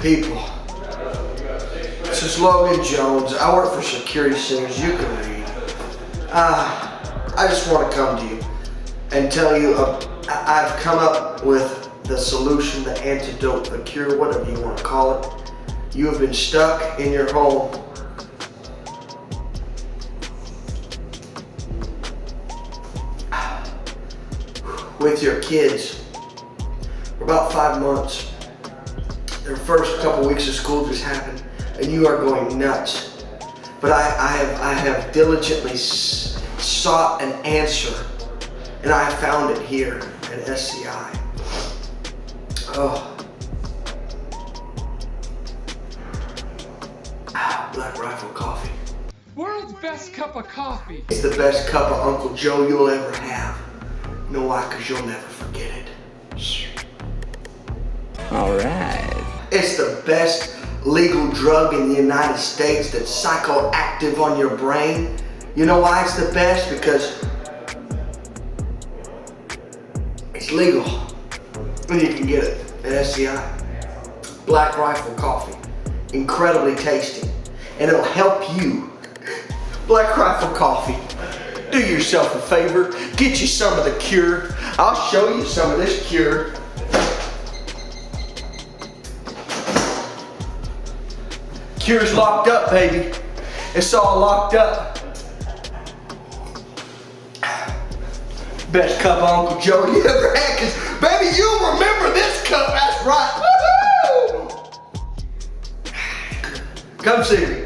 People, this is Logan Jones. I work for Security Centers. You can read. I just want to come to you and tell you I've come up with the solution, the antidote, the cure, whatever you want to call it. You have been stuck in your home with your kids for about 5 months. Their first couple weeks of school just happened and you are going nuts. But I have diligently sought an answer, and I have found it here at SCI. Oh. Black Rifle Coffee. World's best cup of coffee. It's the best cup of Uncle Joe you'll ever have. You know why? Because you'll never forget it. All right. It's the best legal drug in the United States that's psychoactive on your brain. You know why it's the best? Because it's legal. And you can get it at SCI. Black Rifle Coffee. Incredibly tasty. And it'll help you. Black Rifle Coffee. Do yourself a favor. Get you some of the cure. I'll show you some of this cure. Cure's locked up, baby. It's all locked up. Best cup of Uncle Joe you ever had, cause baby, you'll remember this cup, that's right. Woo-hoo! Come see me.